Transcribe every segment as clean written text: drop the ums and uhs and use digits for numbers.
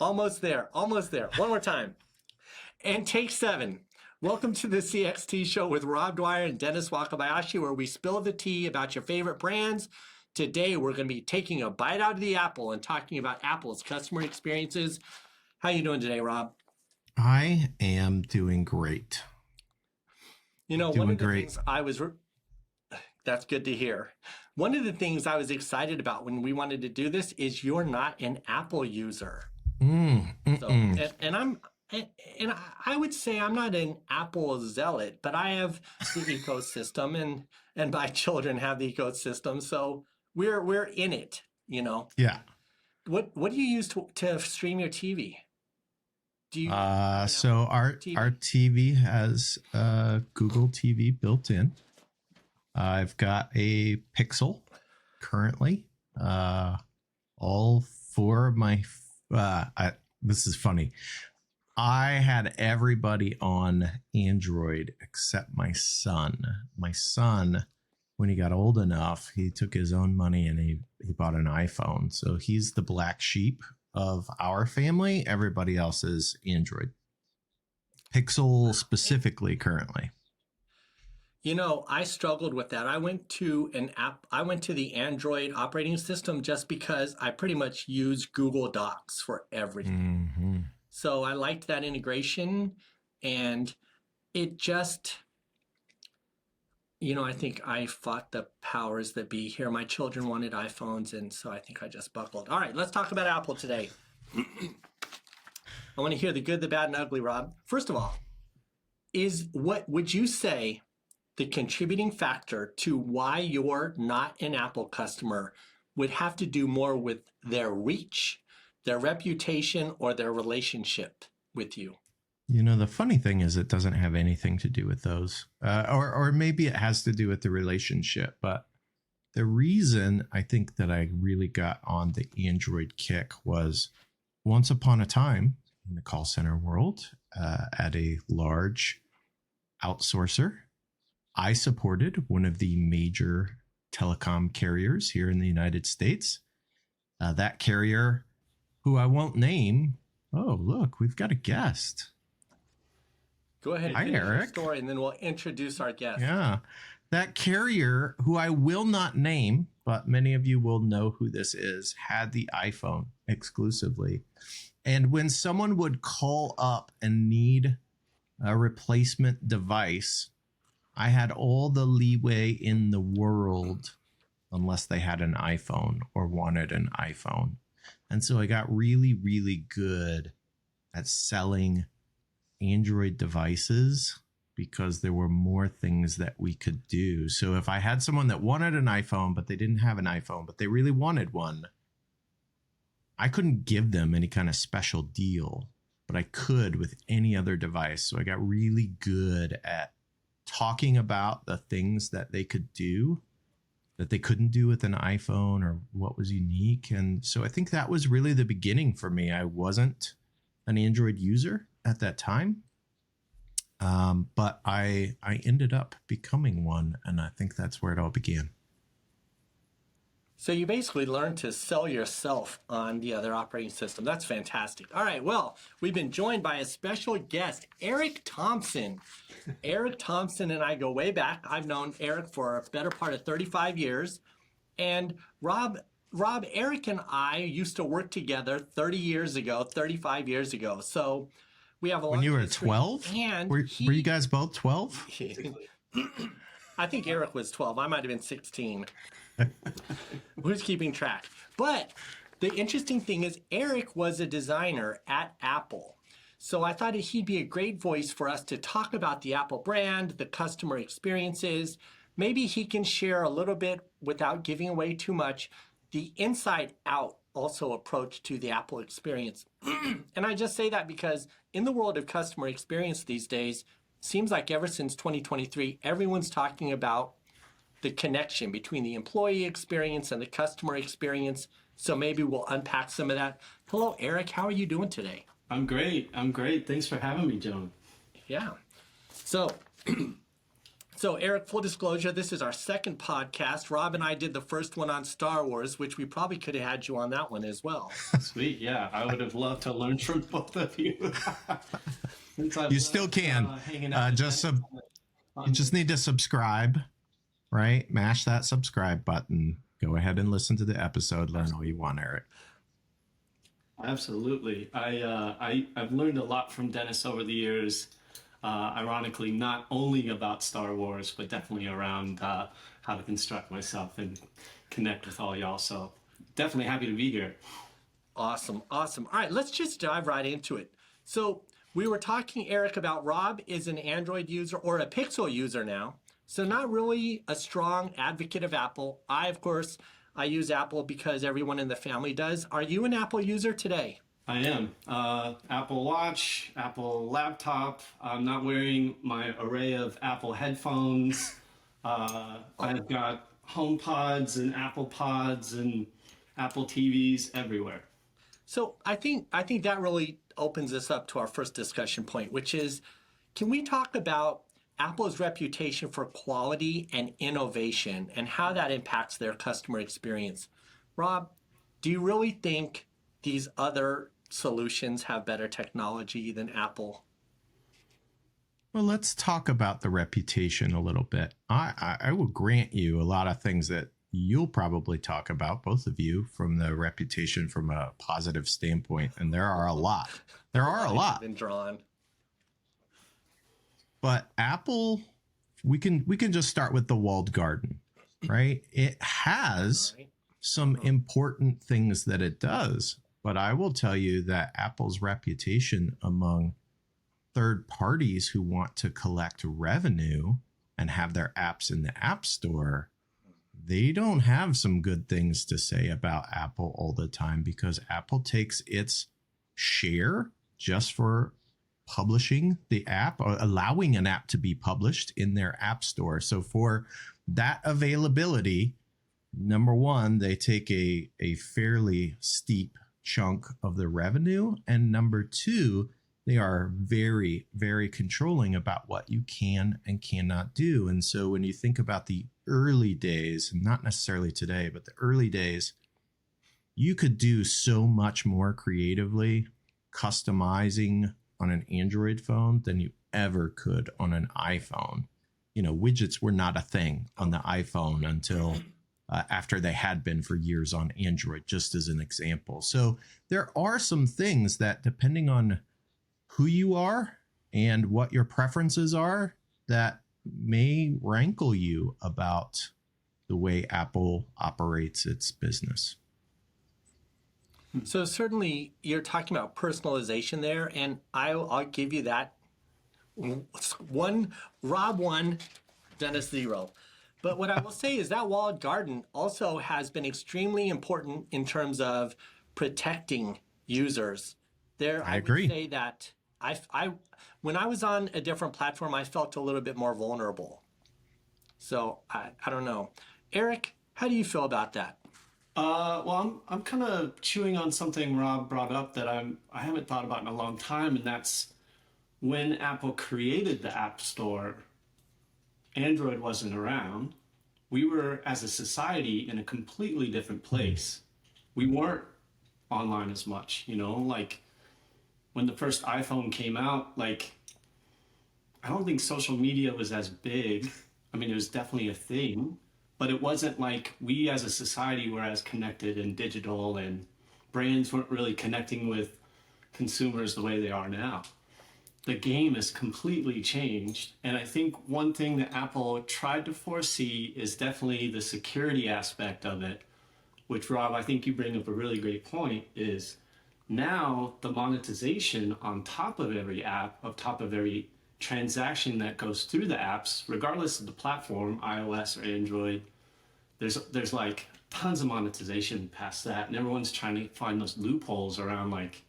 Almost there. Almost there. One more time. And take 7. Welcome to the CXT show with Rob Dwyer and Dennis Wakabayashi, where we spill the tea about your favorite brands. Today, we're going to be taking a bite out of the apple and talking about Apple's customer experiences. How you doing today, Rob? I am doing great. You know, one of the things that's good to hear. One of the things I was excited about when we wanted to do this is you're not an Apple user. And I would say I'm not an Apple zealot, but I have the ecosystem, and my children have the ecosystem, so we're in it, you know. Yeah. What do you use to stream your TV? Do you? So our TV has Google TV built in. I've got a Pixel currently. All 4 of my. This is funny. I had everybody on Android except my son. My son, when he got old enough, he took his own money and he bought an iPhone. So he's the black sheep of our family. Everybody else is Android. Pixel specifically currently. You know, I struggled with that. I went to the Android operating system just because I pretty much use Google Docs for everything. Mm-hmm. So I liked that integration, and it just, you know, I think I fought the powers that be here. My children wanted iPhones, and so I think I just buckled. All right, let's talk about Apple today. I want to hear the good, the bad, and ugly, Rob. First of all, what would you say the contributing factor to why you're not an Apple customer would have to do more with their reach, their reputation, or their relationship with you? You know, the funny thing is it doesn't have anything to do with those. Or maybe it has to do with the relationship. But the reason I think that I really got on the Android kick was once upon a time in the call center world at a large outsourcer, I supported one of the major telecom carriers here in the United States. That carrier, who I won't name. Oh, look, we've got a guest. Go ahead and finish your story, and then we'll introduce our guest. Yeah, that carrier, who I will not name, but many of you will know who this is, had the iPhone exclusively. And when someone would call up and need a replacement device, I had all the leeway in the world, unless they had an iPhone or wanted an iPhone. And so I got really, really good at selling Android devices because there were more things that we could do. So if I had someone that wanted an iPhone, but they didn't have an iPhone, but they really wanted one, I couldn't give them any kind of special deal, but I could with any other device. So I got really good at talking about the things that they could do that they couldn't do with an iPhone or what was unique. And so I think that was really the beginning for me. I wasn't an Android user at that time, but I ended up becoming one, and I think that's where it all began. So you basically learned to sell yourself on the other operating system. That's fantastic. All right, well, we've been joined by a special guest, Eric Thompson. Eric Thompson and I go way back. I've known Eric for a better part of 35 years. And Rob, Eric and I used to work together 35 years ago. So we have a lot. When you were 12? And were you guys both 12? I think Eric was 12. I might have been 16. Who's keeping track? But the interesting thing is Eric was a designer at Apple. So I thought he'd be a great voice for us to talk about the Apple brand, the customer experiences. Maybe he can share a little bit, without giving away too much, the inside out also approach to the Apple experience. And I just say that because in the world of customer experience these days, seems like ever since 2023, everyone's talking about the connection between the employee experience and the customer experience. So maybe we'll unpack some of that. Hello, Eric. How are you doing today? I'm great. Thanks for having me, John. Yeah. So So, Eric, full disclosure, this is our second podcast. Rob and I did the first one on Star Wars, which we probably could have had you on that one as well. Sweet, yeah. I would have loved to learn from both of you. You still can. You just need to subscribe, right? Mash that subscribe button. Go ahead and listen to the episode. Learn all you want, Eric. Absolutely. I've learned a lot from Dennis over the years. Ironically, not only about Star Wars, but definitely around how to construct myself and connect with all y'all. So definitely happy to be here. Awesome. All right, let's just dive right into it. So we were talking, Eric, about Rob is an Android user or a Pixel user now. So not really a strong advocate of Apple. Of course, I use Apple because everyone in the family does. Are you an Apple user today? I am. Apple Watch, Apple laptop. I'm not wearing my array of Apple headphones. I've got HomePods and Apple Pods and Apple TVs everywhere. So I think that really opens us up to our first discussion point, which is, can we talk about Apple's reputation for quality and innovation and how that impacts their customer experience? Rob, do you really think these other solutions have better technology than Apple? Well, let's talk about the reputation a little bit. I will grant you a lot of things that you'll probably talk about, both of you, from the reputation from a positive standpoint. And there are a lot. There are a lot. Been drawn. But Apple, we can just start with the walled garden, right? It has some important things that it does. But I will tell you that Apple's reputation among third parties who want to collect revenue and have their apps in the App Store, they don't have some good things to say about Apple all the time, because Apple takes its share just for publishing the app or allowing an app to be published in their App Store. So for that availability, number one, they take a fairly steep chunk of the revenue, and number two, they are very, very controlling about what you can and cannot do. And so when you think about the early days, not necessarily today, but the early days, you could do so much more creatively customizing on an Android phone than you ever could on an iPhone. You know, widgets were not a thing on the iPhone until after they had been for years on Android, just as an example. So there are some things that, depending on who you are and what your preferences are, that may rankle you about the way Apple operates its business. So certainly you're talking about personalization there, and I'll give you that. Rob 1, Dennis 0. But what I will say is that walled garden also has been extremely important in terms of protecting users. I agree. would say that when I was on a different platform, I felt a little bit more vulnerable. So I don't know. Eric, how do you feel about that? Well, I'm kind of chewing on something Rob brought up that I haven't thought about in a long time, and that's when Apple created the App Store. Android wasn't around. We were, as a society, in a completely different place. We weren't online as much, you know, like when the first iPhone came out, like, I don't think social media was as big. I mean, it was definitely a thing, but it wasn't like we as a society were as connected and digital, and brands weren't really connecting with consumers the way they are now. The game has completely changed. And I think one thing that Apple tried to foresee is definitely the security aspect of it, which, Rob, I think you bring up a really great point, is now the monetization on top of every app, on top of every transaction that goes through the apps, regardless of the platform, iOS or Android, there's like tons of monetization past that. And everyone's trying to find those loopholes around, like,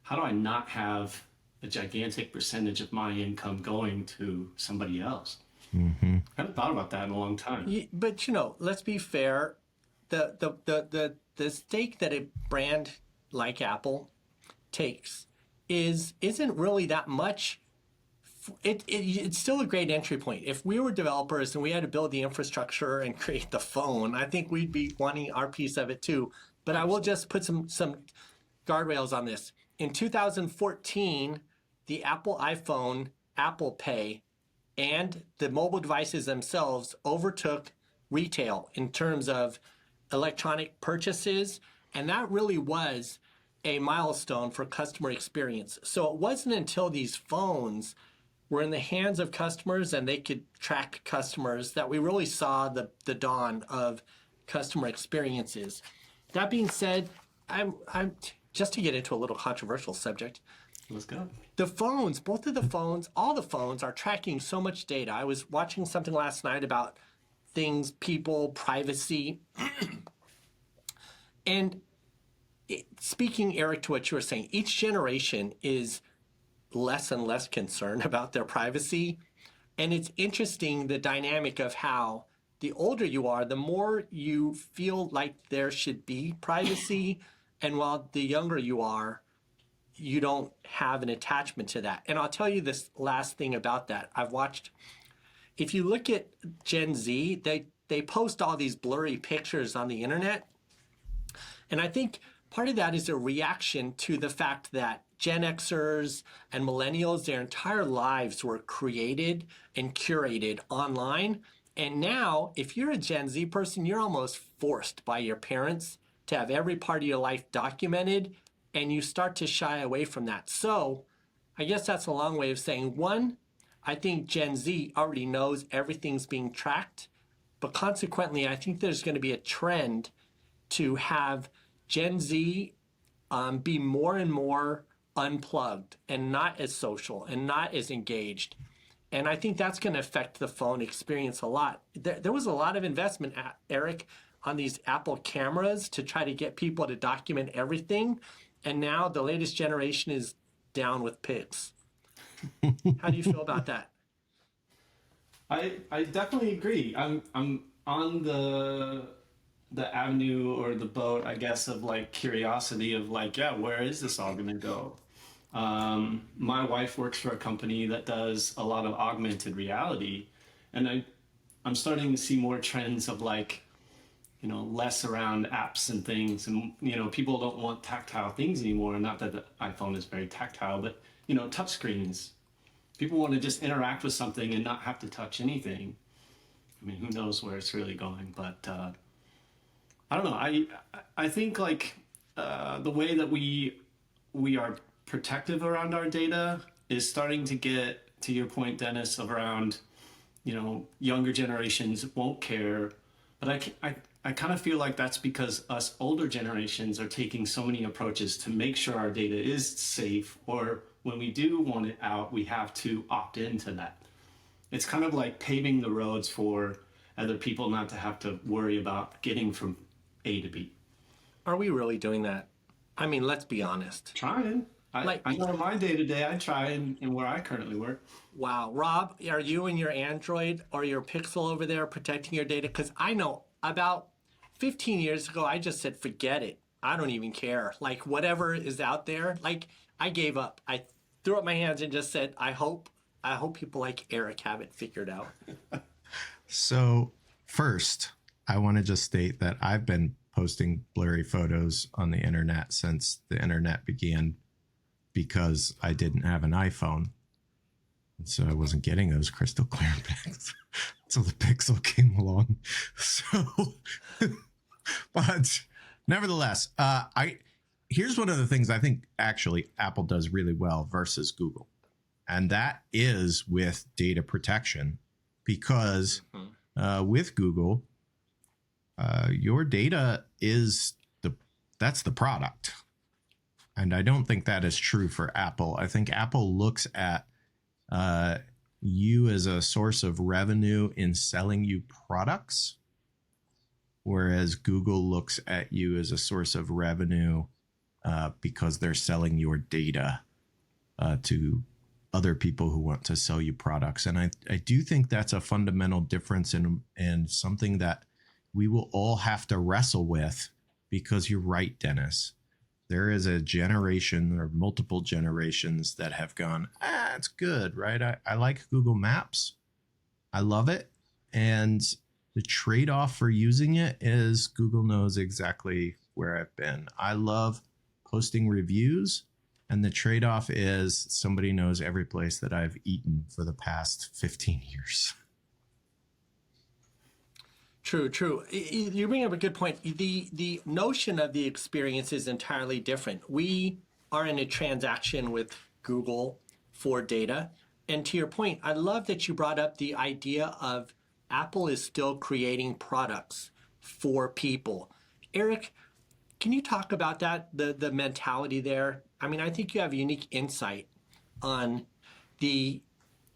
how do I not have a gigantic percentage of my income going to somebody else? Mm-hmm. I haven't thought about that in a long time. But, you know, let's be fair. The stake that a brand like Apple takes isn't really that much it's still a great entry point. If we were developers and we had to build the infrastructure and create the phone, I think we'd be wanting our piece of it too. But I will just put some guardrails on this. In 2014, the Apple iPhone, Apple Pay, and the mobile devices themselves overtook retail in terms of electronic purchases. And that really was a milestone for customer experience. So it wasn't until these phones were in the hands of customers and they could track customers that we really saw the dawn of customer experiences. That being said, I'm just to get into a little controversial subject. Let's go. The phones, both of the phones, all the phones are tracking so much data. I was watching something last night about things, people, privacy. And speaking, Eric, to what you were saying, each generation is less and less concerned about their privacy. And it's interesting the dynamic of how the older you are, the more you feel like there should be privacy. And while the younger you are, you don't have an attachment to that. And I'll tell you this last thing about that. I've watched, if you look at Gen Z, they post all these blurry pictures on the internet. And I think part of that is a reaction to the fact that Gen Xers and millennials, their entire lives were created and curated online. And now, if you're a Gen Z person, you're almost forced by your parents to have every part of your life documented, and you start to shy away from that. So I guess that's a long way of saying, one, I think Gen Z already knows everything's being tracked, but consequently, I think there's going to be a trend to have Gen Z be more and more unplugged and not as social and not as engaged. And I think that's going to affect the phone experience a lot. There was a lot of investment, Eric, on these Apple cameras to try to get people to document everything. And now the latest generation is down with pics. How do you feel about that? I definitely agree. I'm on the avenue or the boat, I guess, of like curiosity of like, yeah, where is this all gonna go? My wife works for a company that does a lot of augmented reality, and I'm starting to see more trends of like, you know, less around apps and things, and you know, people don't want tactile things anymore. Not that the iPhone is very tactile, but you know, touch screens. People want to just interact with something and not have to touch anything. I mean, who knows where it's really going, but I don't know. I think like the way that we are protective around our data is starting to get to your point, Dennis, of around, you know, younger generations won't care, but I kind of feel like that's because us older generations are taking so many approaches to make sure our data is safe, or when we do want it out, we have to opt into that. It's kind of like paving the roads for other people not to have to worry about getting from A to B. Are we really doing that? I mean, let's be honest. Trying. I know in my day-to-day, I try in where I currently work. Wow. Rob, are you and your Android or your Pixel over there protecting your data? Because I know about 15 years ago, I just said, forget it. I don't even care. Like, whatever is out there, like, I gave up. I threw up my hands and just said, I hope people like Eric have it figured out. So first, I want to just state that I've been posting blurry photos on the internet since the internet began, because I didn't have an iPhone. And so I wasn't getting those crystal clear pics until the Pixel came along. So, but nevertheless, here's one of the things I think actually Apple does really well versus Google. And that is with data protection, because with Google, your data is that's the product. And I don't think that is true for Apple. I think Apple looks at you as a source of revenue in selling you products, whereas Google looks at you as a source of revenue because they're selling your data to other people who want to sell you products. And I do think that's a fundamental difference and something that we will all have to wrestle with, because you're right, Dennis. There is a generation or multiple generations that have gone, it's good, right? I like Google Maps. I love it. And the trade-off for using it is Google knows exactly where I've been. I love posting reviews, and the trade-off is somebody knows every place that I've eaten for the past 15 years. True, true. You bring up a good point. The notion of the experience is entirely different. We are in a transaction with Google for data. And to your point, I love that you brought up the idea of Apple is still creating products for people. Eric, can you talk about that, the mentality there? I mean, I think you have unique insight on the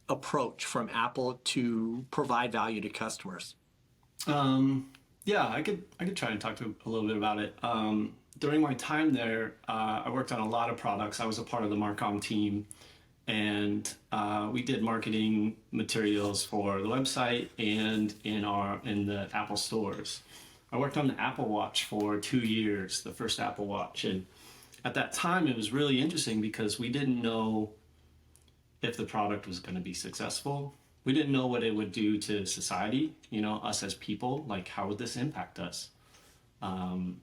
approach from Apple to provide value to customers. Yeah, I could try and talk to a little bit about it. During my time there, I worked on a lot of products. I was a part of the Marcom team, and we did marketing materials for the website and in the Apple stores. I worked on the Apple Watch for 2 years, the first Apple Watch, and at that time it was really interesting because we didn't know if the product was going to be successful. We didn't know what it would do to society, us as people, like how would this impact us? I'm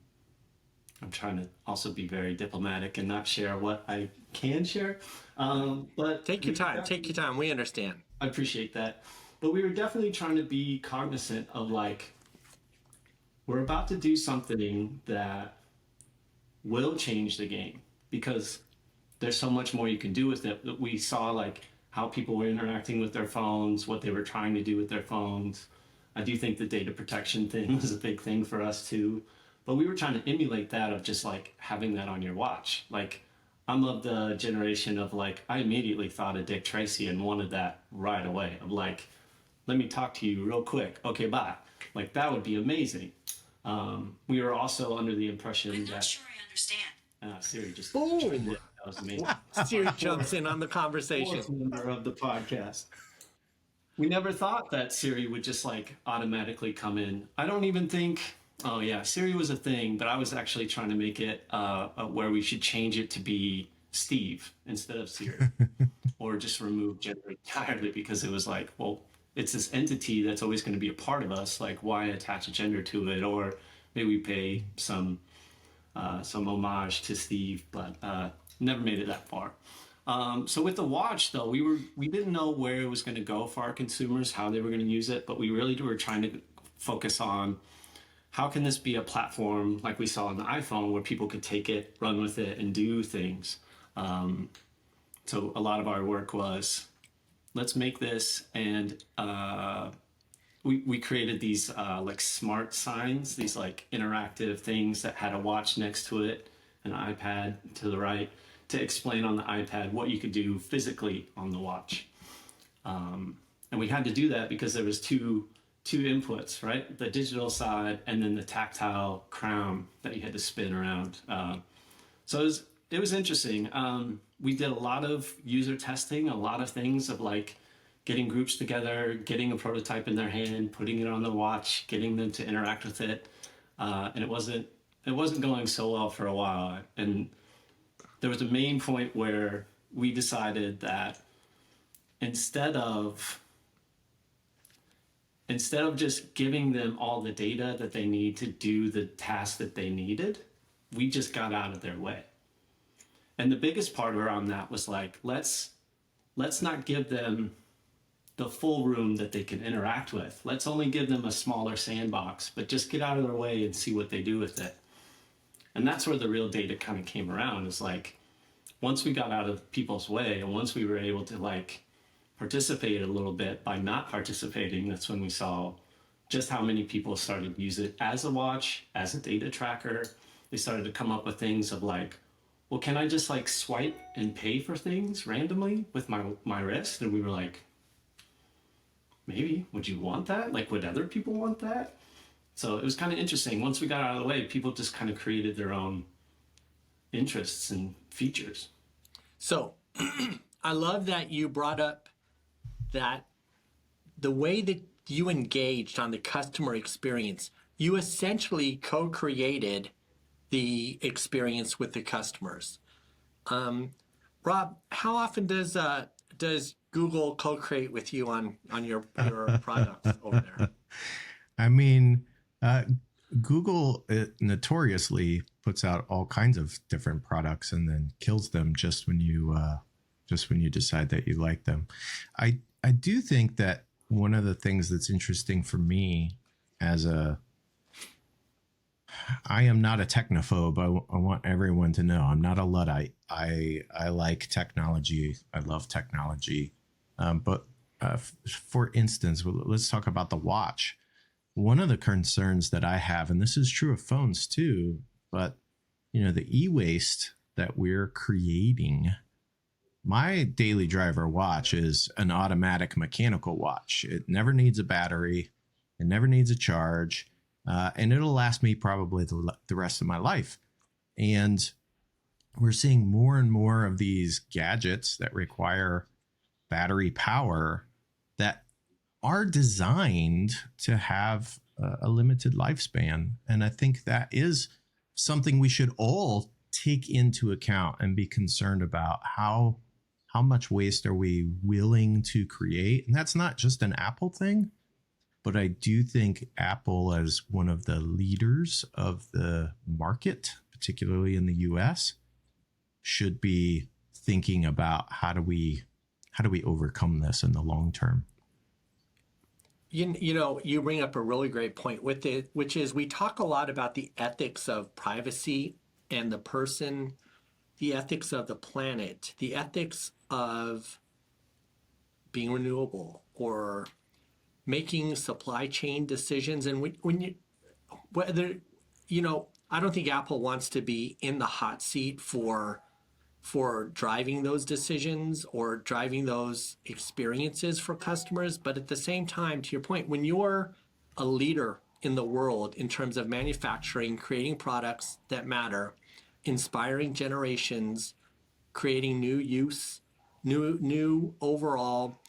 trying to also be very diplomatic and not share what I can share. But Take your time. We understand. I appreciate that. But we were definitely trying to be cognizant of like, we're about to do something that will change the game because there's so much more you can do with it. We saw like how people were interacting with their phones, what they were trying to do with their phones. I do think the data protection thing was a big thing for us too. But we were trying to emulate that of just like having that on your watch. Like I'm of the generation of like, I immediately thought of Dick Tracy and wanted that right away. Of like, let me talk to you real quick. Okay, bye. Like that would be amazing. We were also under the impression I'm that... not sure I understand. Siri just... Boom! That was amazing. Siri jumps in on the conversation. Fourth member of the podcast. We never thought that Siri would just like automatically come in. I don't even think... Oh yeah, Siri was a thing, but I was actually trying to make it where we should change it to be Steve instead of Siri. Or just remove gender entirely because it was like, well, it's this entity that's always going to be a part of us. Like, why attach a gender to it? Or maybe we pay some homage to Steve, but never made it that far. So with the watch, though, we didn't know where it was going to go for our consumers, how they were going to use it, but we really were trying to focus on how can this be a platform like we saw on the iPhone where people could take it, run with it, and do things. So a lot of our work was, let's make this, and we created these like smart signs, these like interactive things that had a watch next to it, an iPad to the right, to explain on the iPad what you could do physically on the watch. And we had to do that because there was two inputs, right? The digital side and then the tactile crown that you had to spin around. So it was interesting. We did a lot of user testing, a lot of things of like getting groups together, getting a prototype in their hand, putting it on the watch, getting them to interact with it. And it wasn't going so well for a while. And there was a main point where we decided that instead of just giving them all the data that they need to do the task that they needed, we just got out of their way. And the biggest part around that was like, let's not give them the full room that they can interact with. Let's only give them a smaller sandbox, but just get out of their way and see what they do with it. And that's where the real data kind of came around, is like, once we got out of people's way and once we were able to like participate a little bit by not participating, that's when we saw just how many people started to use it as a watch, as a data tracker. They started to come up with things of like, well, can I just like swipe and pay for things randomly with my wrist? And we were like, maybe, would you want that? Like, would other people want that? So it was kind of interesting. Once we got out of the way, people just kind of created their own interests and features. So I love that you brought up that the way that you engaged on the customer experience, you essentially co-created the experience with the customers. Rob, how often does Google co-create with you on your products over there? I mean, Google notoriously puts out all kinds of different products and then kills them just when you decide that you like them. I do think that one of the things that's interesting for me I am not a technophobe. I want everyone to know I'm not a Luddite. I like technology. I love technology. But for instance, let's talk about the watch. One of the concerns that I have, and this is true of phones too, but the e-waste that we're creating. My daily driver watch is an automatic mechanical watch. It never needs a battery. It never needs a charge. And it'll last me probably the rest of my life. And we're seeing more and more of these gadgets that require battery power that are designed to have a limited lifespan. And I think that is something we should all take into account and be concerned about. How much waste are we willing to create? And that's not just an Apple thing. But I do think Apple, as one of the leaders of the market, particularly in the US, should be thinking about how do we overcome this in the long term. You bring up a really great point with it, which is we talk a lot about the ethics of privacy and the person, the ethics of the planet, the ethics of being renewable or making supply chain decisions. And I don't think Apple wants to be in the hot seat for driving those decisions or driving those experiences for customers. But at the same time, to your point, when you're a leader in the world in terms of manufacturing, creating products that matter, inspiring generations, creating new overall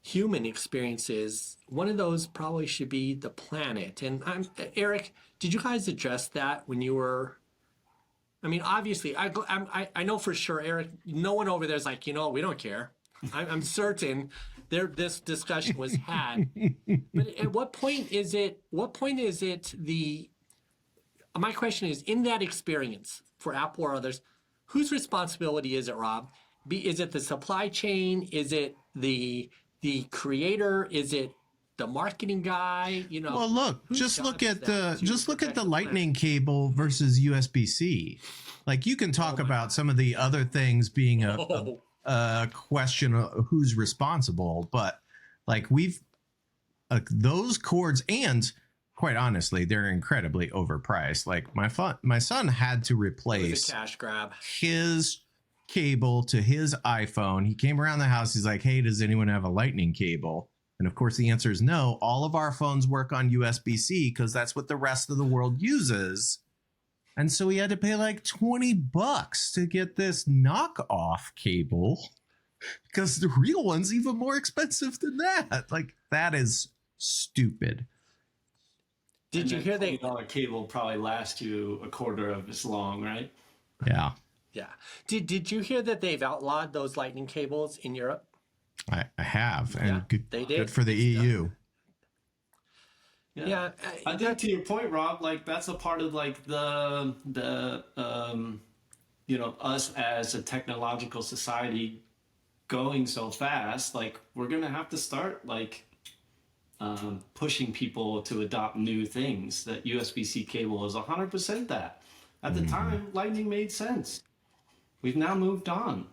human experiences, one of those probably should be the planet. And Eric, did you guys address that when you were? I mean, obviously, I know for sure, Eric. No one over there is like, we don't care. I'm certain this discussion was had. But at what point is it? My question is, in that experience for Apple or others, whose responsibility is it, Rob? Is it the supply chain? Is it the creator? Is it the marketing guy? Well, look, just look at the lightning cable versus USB-C. Like, you can talk about some of the other things being a question of who's responsible, but like those cords, and quite honestly, they're incredibly overpriced. Like my son had to replace a cash grab his cable to his iPhone. He came around the house. He's like, "Hey, does anyone have a lightning cable?" And of course, the answer is no. All of our phones work on USB-C because that's what the rest of the world uses. And so he had to pay like $20 to get this knockoff cable because the real one's even more expensive than that. Like, that is stupid. Did you hear that $20 cable probably lasts you a quarter of as long, right? Yeah. Yeah. Did you hear that they've outlawed those lightning cables in Europe? I have, and Yeah, they did. Good for the EU. Yeah. I think to your point, Rob, like that's a part of like the us as a technological society going so fast. Like, we're gonna have to start like pushing people to adopt new things. That USB-C cable is 100% that. At the time, lightning made sense. We've now moved on.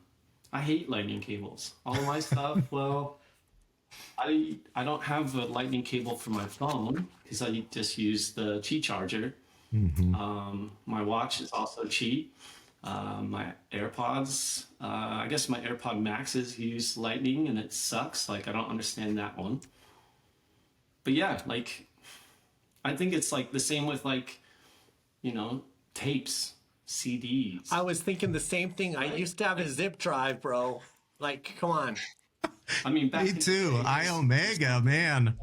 I hate lightning cables. All of my stuff, well, I don't have a lightning cable for my phone because I just use the Qi charger. My watch is also Qi. My AirPods, I guess my AirPod Maxes use lightning and it sucks. Like, I don't understand that one. But yeah, like, I think it's like the same with like, tapes. CDs. I was thinking the same thing. I used to have a zip drive, bro. Like, come on. I mean, me too. iOmega, man.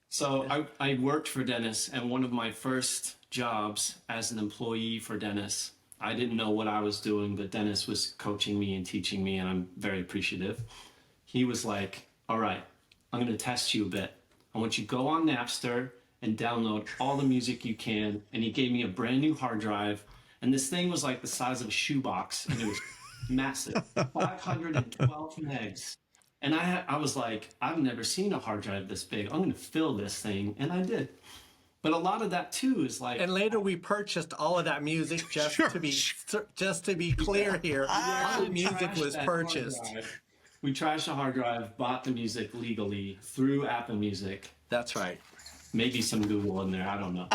So I worked for Dennis, and one of my first jobs as an employee for Dennis. I didn't know what I was doing, but Dennis was coaching me and teaching me, and I'm very appreciative. He was like, all right, I'm going to test you a bit. I want you to go on Napster and download all the music you can. And he gave me a brand new hard drive. And this thing was like the size of a shoebox, and it was massive, 512 megs. And I was like, I've never seen a hard drive this big. I'm going to fill this thing. And I did. But a lot of that too is like, And later we purchased all of that music just to be clear here. All the music was purchased. We trashed the hard drive, bought the music legally through Apple Music. That's right. Maybe some Google in there. I don't know.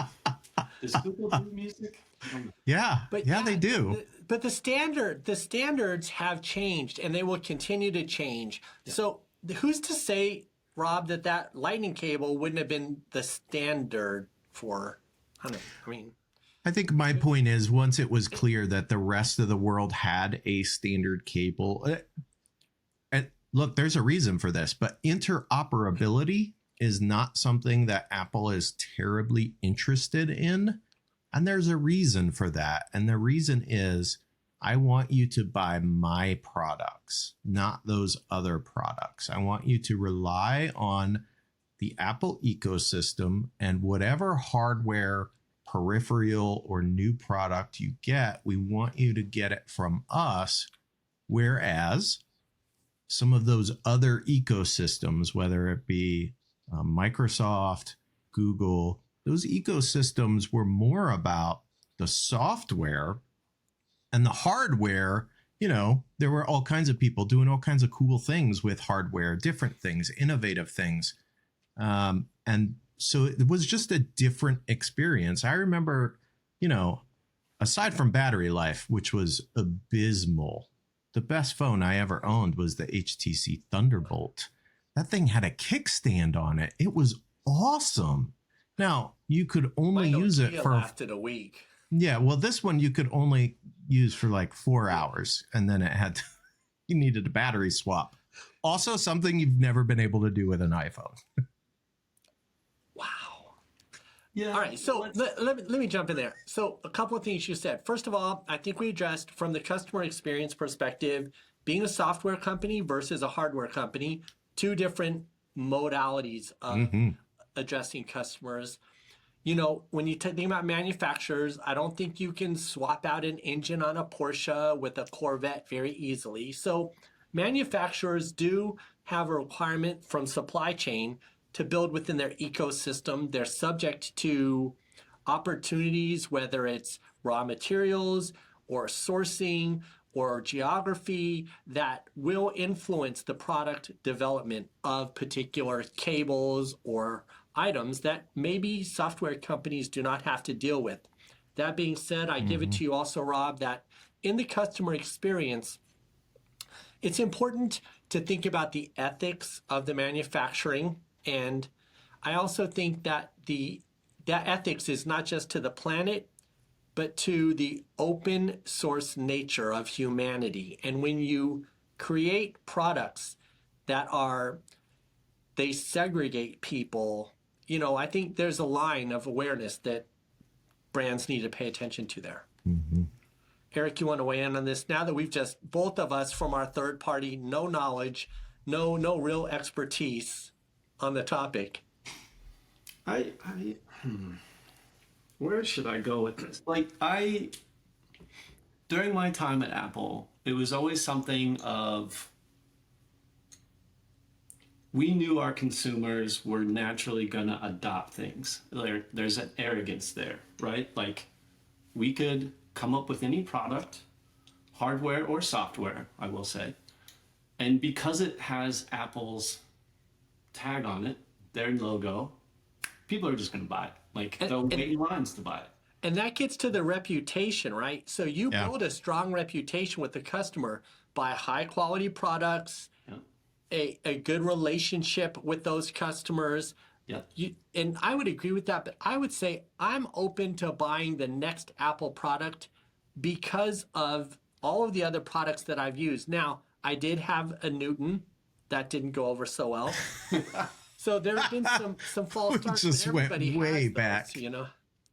Does Google do music? I don't know. Yeah, But yeah, they do. But the standards have changed, and they will continue to change. Yeah. So who's to say, Rob, that lightning cable wouldn't have been the standard for? I think my point is, once it was clear that the rest of the world had a standard cable, and look, there's a reason for this, but interoperability is not something that Apple is terribly interested in. And there's a reason for that. And the reason is, I want you to buy my products, not those other products. I want you to rely on the Apple ecosystem, and whatever hardware, peripheral, or new product you get, we want you to get it from us. Whereas some of those other ecosystems, whether it be Microsoft, Google, those ecosystems were more about the software, and the hardware. You know, there were all kinds of people doing all kinds of cool things with hardware, different things, innovative things. And so it was just a different experience. I remember, you know, aside from battery life, which was abysmal, the best phone I ever owned was the HTC Thunderbolt. That thing had a kickstand on it. It was awesome. Now, you could only use it for lasted a week. Yeah, well, this one you could only use for like 4 hours, and then you needed a battery swap. Also, something you've never been able to do with an iPhone. Wow. Yeah. All right. So let me jump in there. So a couple of things you said. First of all, I think we addressed from the customer experience perspective, being a software company versus a hardware company, two different modalities of addressing customers. You know, when you think about manufacturers, I don't think you can swap out an engine on a Porsche with a Corvette very easily. So manufacturers do have a requirement from supply chain to build within their ecosystem. They're subject to opportunities, whether it's raw materials or sourcing or geography, that will influence the product development of particular cables or items that maybe software companies do not have to deal with. That being said, I give it to you also, Rob, that in the customer experience, it's important to think about the ethics of the manufacturing. And I also think that that ethics is not just to the planet, but to the open source nature of humanity. And when you create products that they segregate people, you know, I think there's a line of awareness that brands need to pay attention to there. Eric, you want to weigh in on this? Now that we've just, both of us from our third party, no knowledge, no real expertise on the topic. Where should I go with this? Like, during my time at Apple, it was always something of, we knew our consumers were naturally going to adopt things. There's an arrogance there, right? Like, we could come up with any product, hardware or software, I will say. And because it has Apple's tag on it, their logo, people are just going to buy it. Like, they'll wait in lines to buy it. And that gets to the reputation, right? So you build a strong reputation with the customer by high quality products, a good relationship with those customers. Yeah. And I would agree with that, but I would say I'm open to buying the next Apple product because of all of the other products that I've used. Now, I did have a Newton. That didn't go over so well. So there have been some false starts. Just but everybody went way has those, back. You know.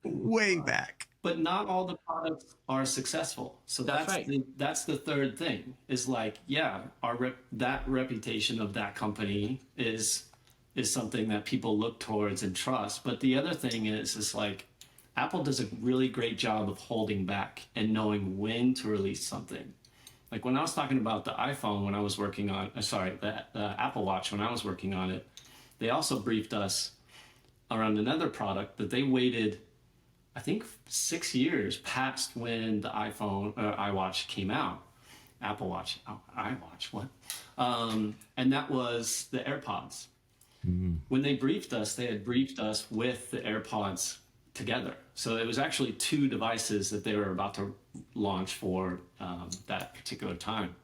Way back. But not all the products are successful. So That's right. that's the third thing is like, yeah, that reputation of that company is something that people look towards and trust. But the other thing is like Apple does a really great job of holding back and knowing when to release something. Like when I was talking about the iPhone when I was working on, the Apple Watch when I was working on it, they also briefed us around another product that they waited, I think 6 years past when the iPhone or iWatch came out. Apple Watch, iWatch, what? And that was the AirPods. When they briefed us, they had briefed us with the AirPods together. So it was actually two devices that they were about to launch for that particular time.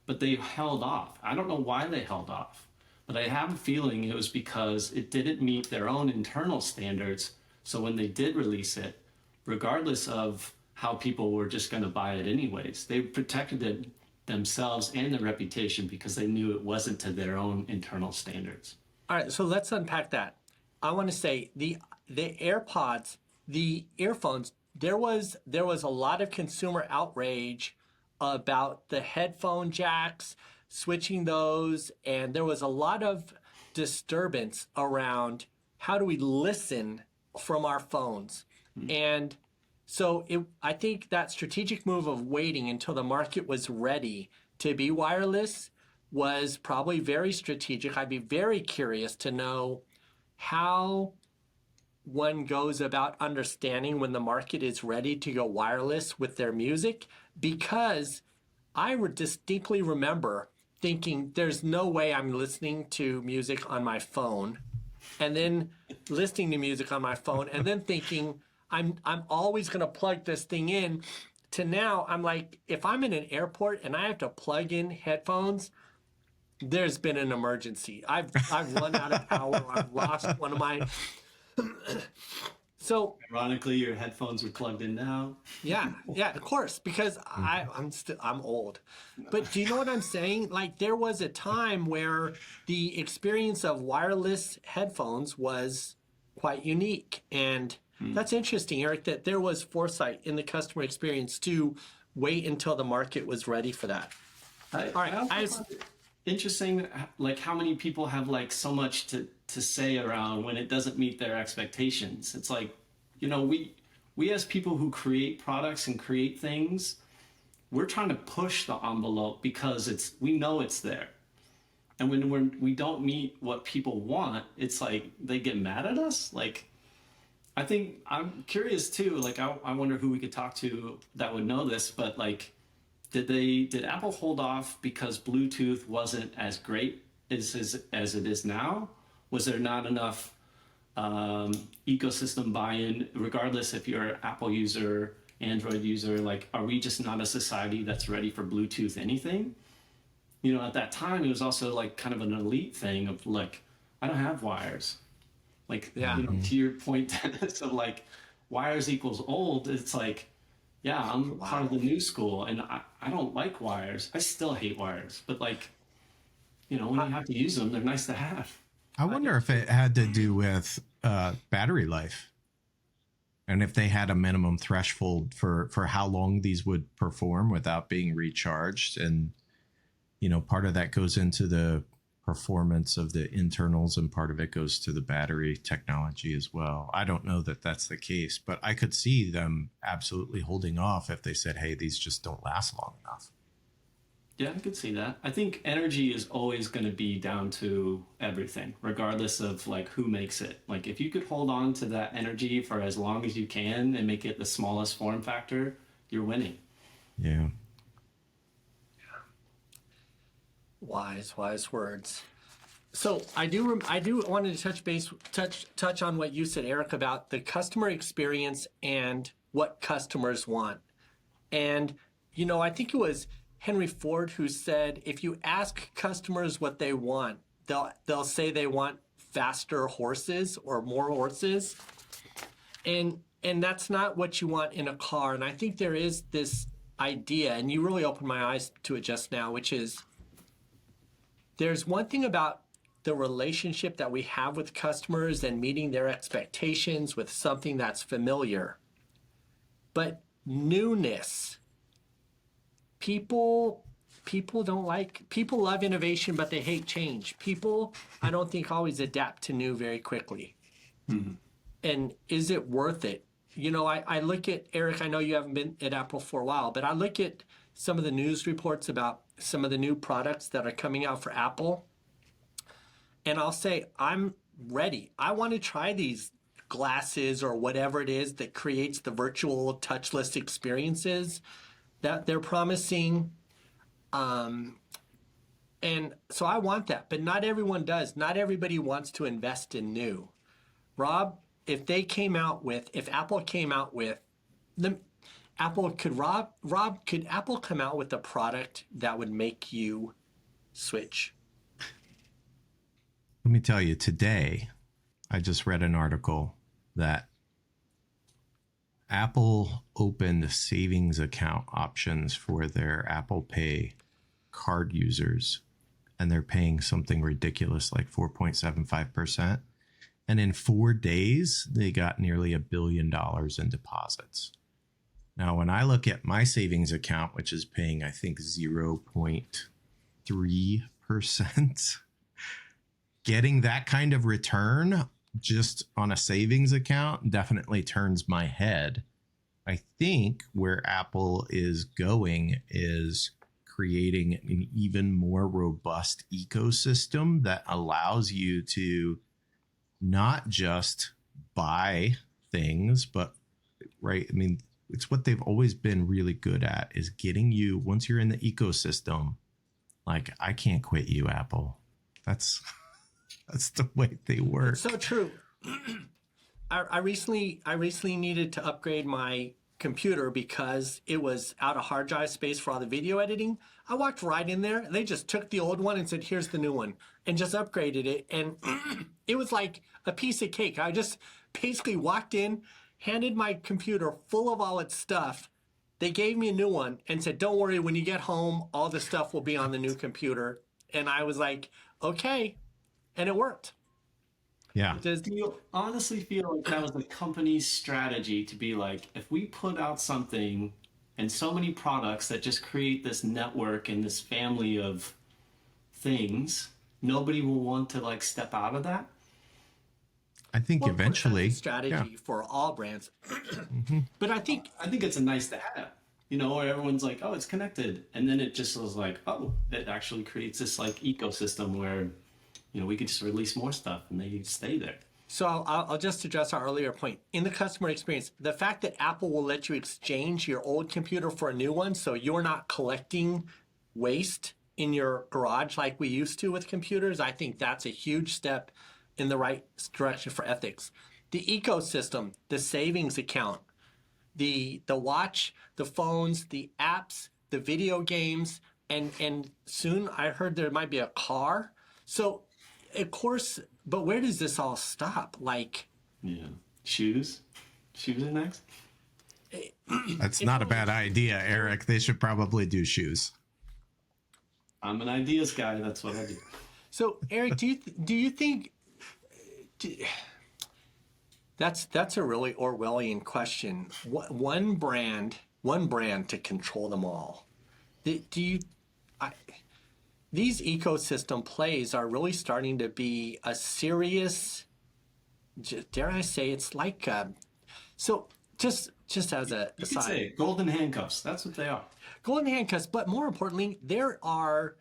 But they held off. I don't know why they held off, but I have a feeling it was because it didn't meet their own internal standards. So when they did release it, regardless of how people were just going to buy it anyways, they protected it themselves and their reputation because they knew it wasn't to their own internal standards. All right, so let's unpack that. I want to say the AirPods, the earphones, there was a lot of consumer outrage about the headphone jacks, switching those, and there was a lot of disturbance around how do we listen from our phones. And so I think that strategic move of waiting until the market was ready to be wireless was probably very strategic. I'd be very curious to know how one goes about understanding when the market is ready to go wireless with their music, because I would distinctly remember thinking there's no way I'm listening to music on my phone, and then listening to music on my phone, and then thinking I'm always going to plug this thing in, to now I'm like, if I'm in an airport and I have to plug in headphones, there's been an emergency. I've run out of power. I've lost one of my. So ironically, your headphones are plugged in now. Yeah, of course, because I'm old. But do you know what I'm saying? Like there was a time where the experience of wireless headphones was quite unique, and that's interesting, Eric, that there was foresight in the customer experience to wait until the market was ready for that. All right, interesting, like how many people have like so much to say around when it doesn't meet their expectations. It's like, you know, we as people who create products and create things, we're trying to push the envelope because we know it's there. And when we don't meet what people want, it's like they get mad at us. Like, I think I'm curious too, like I wonder who we could talk to that would know this, but like, did Apple hold off because Bluetooth wasn't as great as it is now? Was there not enough ecosystem buy-in, regardless if you're an Apple user, Android user? Like, are we just not a society that's ready for Bluetooth anything? You know, at that time, it was also like kind of an elite thing of like, I don't have wires. Like, Yeah. You know, to your point, Dennis, of like, wires equals old. It's like, yeah, I'm part of the new school, and I don't like wires. I still hate wires, but like, you know, when you have to use them, they're nice to have. I wonder if it had to do with battery life, and if they had a minimum threshold for how long these would perform without being recharged. And, you know, part of that goes into the performance of the internals, and part of it goes to the battery technology as well. I don't know that that's the case, but I could see them absolutely holding off if they said, hey, these just don't last long enough. Yeah, I could see that. I think energy is always going to be down to everything, regardless of like who makes it. Like if you could hold on to that energy for as long as you can and make it the smallest form factor, you're winning. Yeah. Wise words. So I do wanted to touch on what you said, Eric, about the customer experience and what customers want. And, you know, I think it was Henry Ford who said, if you ask customers what they want, they'll say they want faster horses or more horses. And that's not what you want in a car. And I think there is this idea, and you really opened my eyes to it just now, which is there's one thing about the relationship that we have with customers and meeting their expectations with something that's familiar. But newness, people don't like, people love innovation, but they hate change. People, I don't think, always adapt to new very quickly. And is it worth it? You know, I look at, Eric, I know you haven't been at Apple for a while, but I look at some of the news reports about some of the new products that are coming out for Apple. And I'll say, I'm ready. I want to try these glasses or whatever it is that creates the virtual touchless experiences that they're promising. And so I want that, but not everyone does. Not everybody wants to invest in new. Rob, if Apple came out with could Apple come out with a product that would make you switch? Let me tell you, today, I just read an article that Apple opened savings account options for their Apple Pay card users, and they're paying something ridiculous like 4.75%. And in 4 days, they got nearly $1 billion in deposits. Now, when I look at my savings account, which is paying, I think, 0.3%, getting that kind of return just on a savings account definitely turns my head. I think where Apple is going is creating an even more robust ecosystem that allows you to not just buy things, but right. I mean, it's what they've always been really good at, is getting you, once you're in the ecosystem, like, I can't quit you, Apple. That's the way they work. It's so true. I recently needed to upgrade my computer because it was out of hard drive space for all the video editing. I walked right in there. They just took the old one and said, here's the new one, and just upgraded it. And it was like a piece of cake. I just basically walked in, handed my computer full of all its stuff. They gave me a new one and said, don't worry, when you get home, all the stuff will be on the new computer. And I was like, okay. And it worked. Yeah. Do you honestly feel like that was the company's strategy to be like, if we put out something and so many products that just create this network and this family of things, nobody will want to like step out of that? I think Well, eventually that's a strategy for all brands. But I think it's a nice to have, you know, where everyone's like, oh, it's connected. And then it just was like, oh, it actually creates this like ecosystem where, you know, we could just release more stuff and they stay there. so. I'll just address our earlier point. In the customer experience, the fact that Apple will let you exchange your old computer for a new one, so you're not collecting waste in your garage like we used to with computers, I think that's a huge step in the right direction for ethics. The ecosystem, the savings account, the watch, the phones, the apps, the video games, and soon I heard there might be a car. So, of course, but where does this all stop? Like, Yeah. Shoes are next. that's not a bad idea, Eric. They should probably do shoes. I'm an ideas guy. That's what I do. so Eric, do you think that's a really Orwellian question? One brand to control them all. These ecosystem plays are really starting to be a serious, dare I say, it's like, so just as a You could aside, say golden handcuffs. That's what they are. golden handcuffs, but more importantly, there are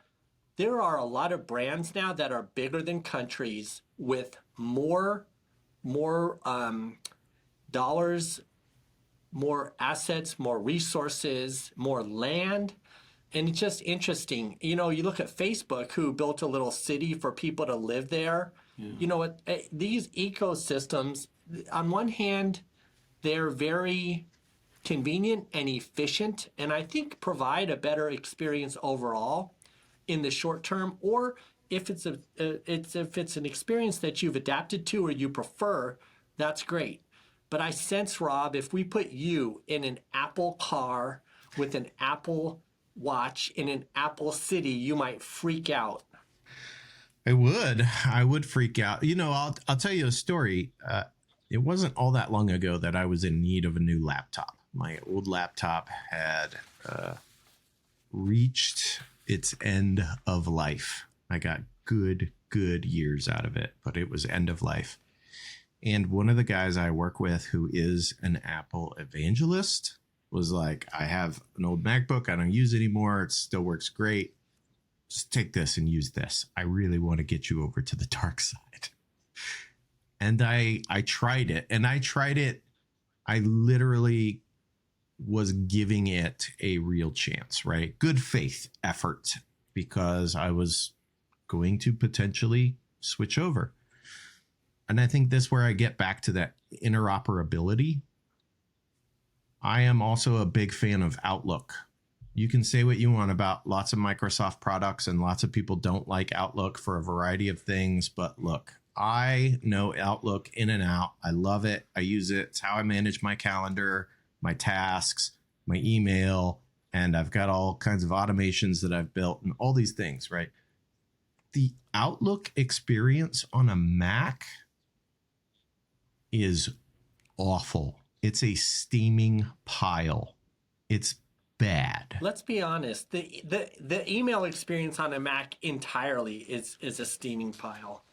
a lot of brands now that are bigger than countries with more dollars, more assets, more resources, more land. And it's just interesting. You know, you look at Facebook, who built a little city for people to live there. Yeah. You know what? These ecosystems, on one hand, they're very convenient and efficient, and I think provide a better experience overall in the short term. Or if it's an experience that you've adapted to or you prefer, that's great. But I sense, Rob, if we put you in an Apple car with an Apple Watch in an Apple city, you might freak out. I would freak out. You know, I'll tell you a story. It wasn't all that long ago that I was in need of a new laptop. My old laptop had reached its end of life. I got good years out of it, but it was end of life. And one of the guys I work with who is an Apple evangelist was like, I have an old MacBook. I don't use it anymore. It still works great. Just take this and use this. I really want to get you over to the dark side. And I tried it, and I literally was giving it a real chance, right? Good faith effort, because I was going to potentially switch over. And I think that's where I get back to that interoperability. I am also a big fan of Outlook. You can say what you want about lots of Microsoft products, and lots of people don't like Outlook for a variety of things. But look, I know Outlook in and out. I love it. I use it. It's how I manage my calendar, my tasks, my email, and I've got all kinds of automations that I've built and all these things, right? The Outlook experience on a Mac is awful. It's a steaming pile. It's bad. Let's be honest. The email experience on a Mac entirely is a steaming pile.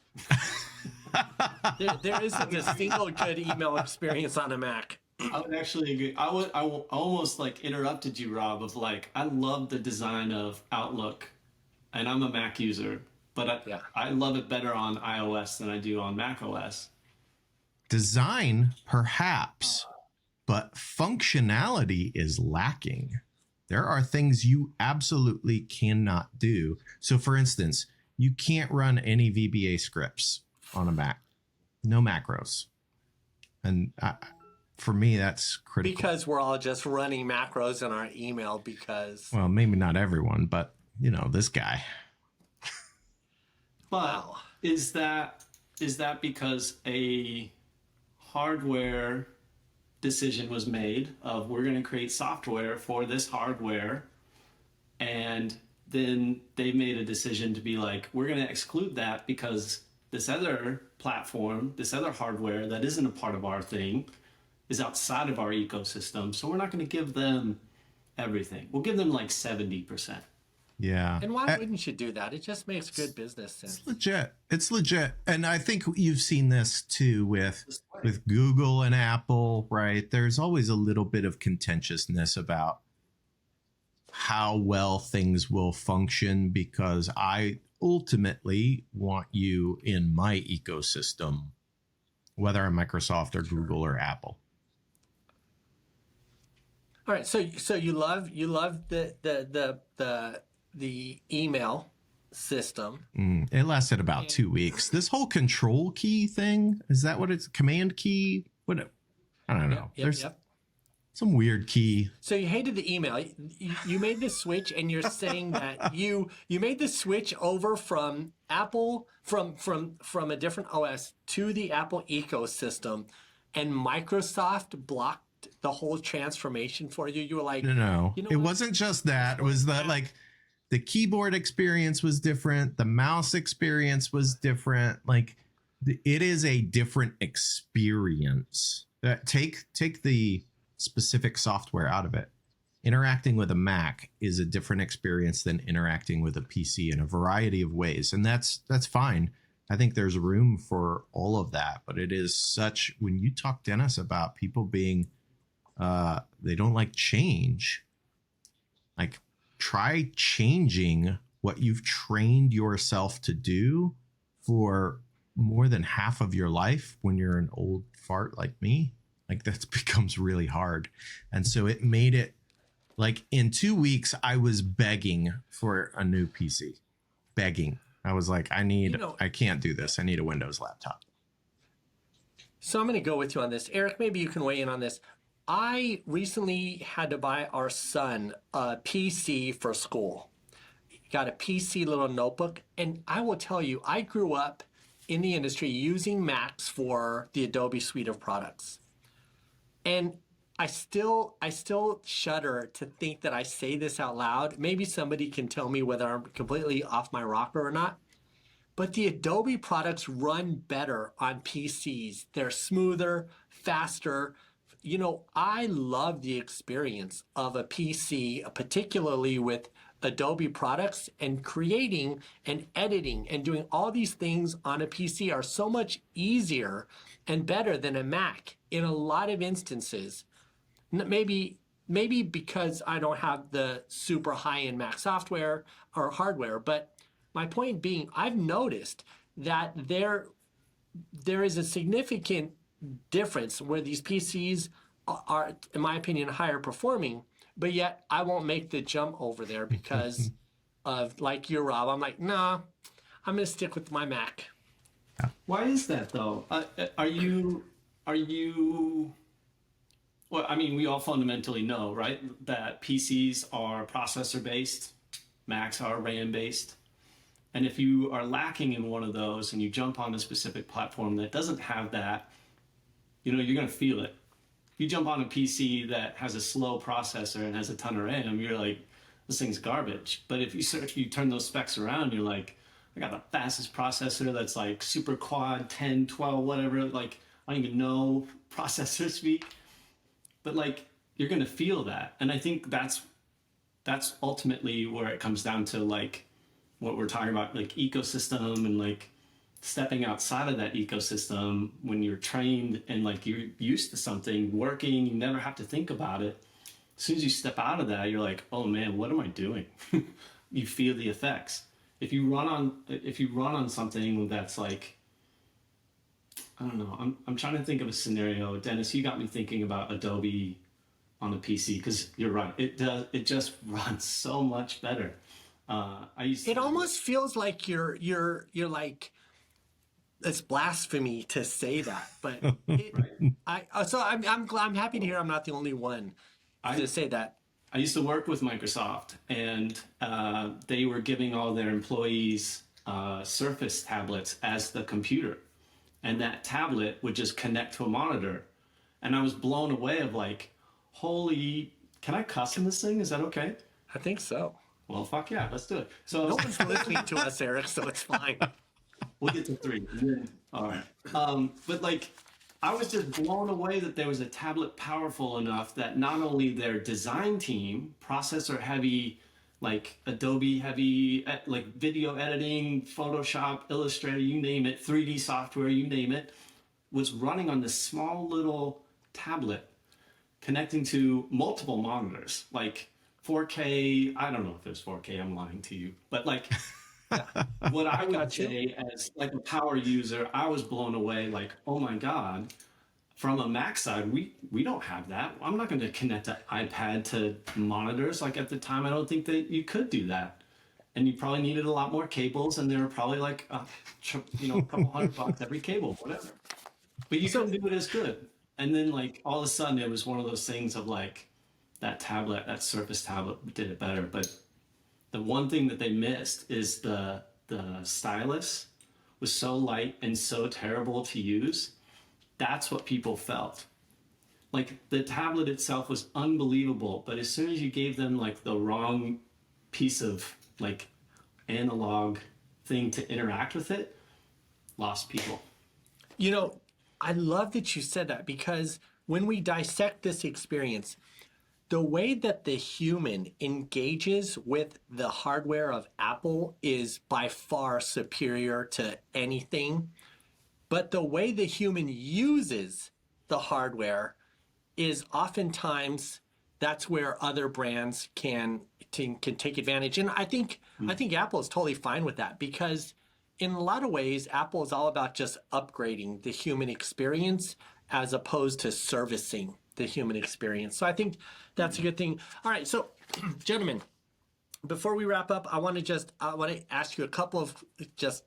there isn't a single good email experience on a Mac. I would actually agree. I almost like interrupted you, Rob, of like, I love the design of Outlook, and I'm a Mac user, but I love it better on iOS than I do on Mac OS. Design, perhaps, but functionality is lacking. There are things you absolutely cannot do. So, for instance, you can't run any VBA scripts on a Mac. No macros. And for me, that's critical. Because we're all just running macros in our email because... Well, maybe not everyone, but, you know, this guy. But is that because a hardware decision was made of, we're going to create software for this hardware, and then they made a decision to be like, we're going to exclude that because this other platform, this other hardware that isn't a part of our thing is outside of our ecosystem, so we're not going to give them everything. We'll give them like 70%. Yeah. And why wouldn't you do that? It just makes good business sense. It's legit. It's legit. And I think you've seen this too with Google and Apple, right? There's always a little bit of contentiousness about how well things will function, because I ultimately want you in my ecosystem, whether I'm Microsoft or Google or Apple. All right, so you love the email system. It lasted about 2 weeks. This whole control key thing, is that what it's command key? What? I don't know. There's some weird key. So you hated the email. You made this switch, and you're saying that you made the switch over from Apple from a different OS to the Apple ecosystem, and Microsoft blocked the whole transformation for you. You were like, no, you know it what? wasn't just that. It was that, like, the keyboard experience was different. The mouse experience was different. Like, it is a different experience. Take the specific software out of it. Interacting with a Mac is a different experience than interacting with a PC in a variety of ways. And that's fine. I think there's room for all of that. But it is such, when you talk, Dennis, about people being, they don't like change, like, try changing what you've trained yourself to do for more than half of your life when you're an old fart like me. Like, that becomes really hard. And so it made it like, in 2 weeks, I was begging for a new PC. Begging. I was like, I can't do this. I need a Windows laptop. So I'm going to go with you on this. Eric, maybe you can weigh in on this. I recently had to buy our son a PC for school. Got a PC little notebook. And I will tell you, I grew up in the industry using Macs for the Adobe suite of products. And I still shudder to think that I say this out loud. Maybe somebody can tell me whether I'm completely off my rocker or not. but the Adobe products run better on PCs. They're smoother, faster. You know, I love the experience of a PC, particularly with Adobe products, and creating and editing and doing all these things on a PC are so much easier and better than a Mac in a lot of instances. Maybe because I don't have the super high-end Mac software or hardware, but my point being, I've noticed that there is a significant difference where these PCs are, in my opinion, higher performing, but yet I won't make the jump over there because of, like you, Rob. I'm like, nah, I'm gonna stick with my Mac. Why is that though? Are you? Well, I mean, we all fundamentally know, right, that PCs are processor based, Macs are RAM based. And if you are lacking in one of those and you jump on a specific platform that doesn't have that, you know, you're going to feel it. If you jump on a PC that has a slow processor and has a ton of RAM, you're like, this thing's garbage. But if you turn those specs around, you're like, I got the fastest processor that's like super quad, 10, 12, whatever. Like, I don't even know processor speak. But like, you're going to feel that. And I think that's ultimately where it comes down to, like, what we're talking about, like ecosystem, and like stepping outside of that ecosystem when you're trained and like you're used to something working, you never have to think about it. As soon as you step out of that, you're like, oh man, what am I doing? You feel the effects. If you run on something that's like, I don't know, I'm trying to think of a scenario. Dennis, you got me thinking about Adobe on a PC, because you're right, it just runs so much better. It almost feels like you're like, it's blasphemy to say that, but I'm happy to hear I'm not the only one to say that. I used to work with Microsoft, and they were giving all their employees Surface tablets as the computer, and that tablet would just connect to a monitor, and I was blown away of like, holy, can I cuss in this thing? Is that okay? I think so. Well, fuck yeah, let's do it. So no one's listening to us, Eric, so it's fine. We'll get to 3. All right. But like, I was just blown away that there was a tablet powerful enough that not only their design team, processor heavy, like Adobe heavy, like video editing, Photoshop, Illustrator, you name it, 3D software, you name it, was running on this small little tablet connecting to multiple monitors, like 4K, I don't know if it was 4K, I'm lying to you, but like, what I would say as like a power user, I was blown away, like, oh my God, from a Mac side, we don't have that. I'm not going to connect an iPad to monitors. Like at the time, I don't think that you could do that. And you probably needed a lot more cables, and they were probably like, a couple $100 every cable, whatever. But you couldn't do it as good. And then like all of a sudden it was one of those things of like, that Surface tablet did it better. But the one thing that they missed is the stylus was so light and so terrible to use. That's what people felt. Like the tablet itself was unbelievable, but as soon as you gave them like the wrong piece of like analog thing to interact with it, lost people. You know, I love that you said that, because when we dissect this experience, the way that the human engages with the hardware of Apple is by far superior to anything. But the way the human uses the hardware is oftentimes, that's where other brands can take advantage. And I think Apple is totally fine with that, because in a lot of ways, Apple is all about just upgrading the human experience as opposed to servicing the human experience. So I think that's a good thing. All right, so gentlemen, before we wrap up, I want to ask you a couple of just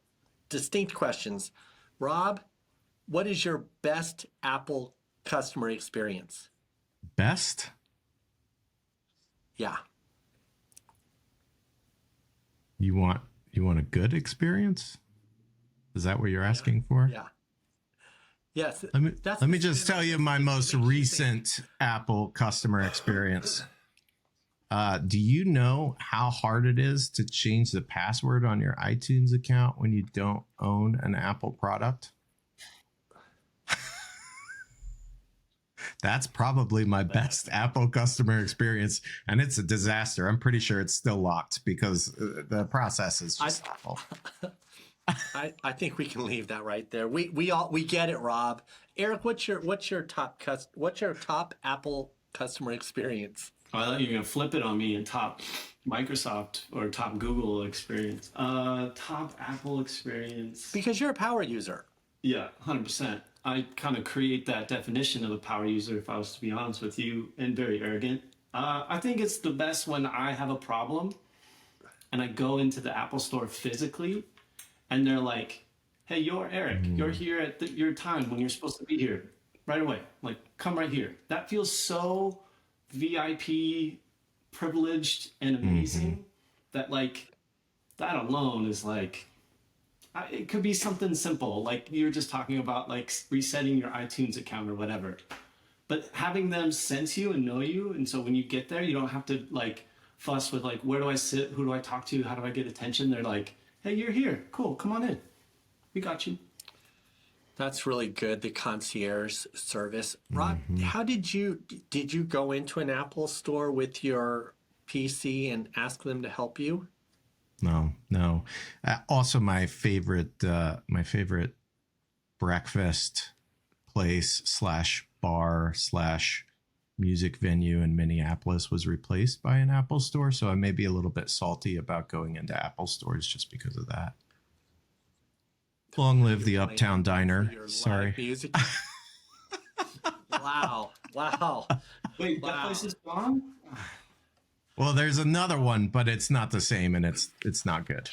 distinct questions. Rob, what is your best Apple customer experience? Best? Yeah. You want a good experience? Is that what you're asking for? Yeah. Yes. Let me just tell you my most recent Apple customer experience. Do you know how hard it is to change the password on your iTunes account when you don't own an Apple product? That's probably my best Apple customer experience, and it's a disaster. I'm pretty sure it's still locked because the process is just awful. I think we can leave that right there. We get it, Rob. Eric, what's your top Apple customer experience? Oh, I thought you were gonna flip it on me and top Microsoft or top Google experience. Top Apple experience. Because you're a power user. Yeah, 100%. I kind of create that definition of a power user, if I was to be honest with you, and very arrogant. I think it's the best when I have a problem and I go into the Apple store physically and they're like, hey, you're Eric. You're here at your time when you're supposed to be here right away. Like, come right here. That feels so VIP privileged and amazing that, like, that alone is like, it could be something simple, like you're just talking about, like resetting your iTunes account or whatever. But having them sense you and know you, and so when you get there, you don't have to like fuss with like, where do I sit? Who do I talk to? How do I get attention? They're like, hey, you're here. Cool. Come on in. We got you. That's really good. The concierge service. Rob, how did you go into an Apple store with your PC and ask them to help you? No. Also, my favorite breakfast place / bar / music venue in Minneapolis was replaced by an Apple store. So I may be a little bit salty about going into Apple stores just because of that. Long live the Uptown Diner. Sorry. Music. Wow. Wait, that place is gone? Well, there's another one, but it's not the same, and it's not good.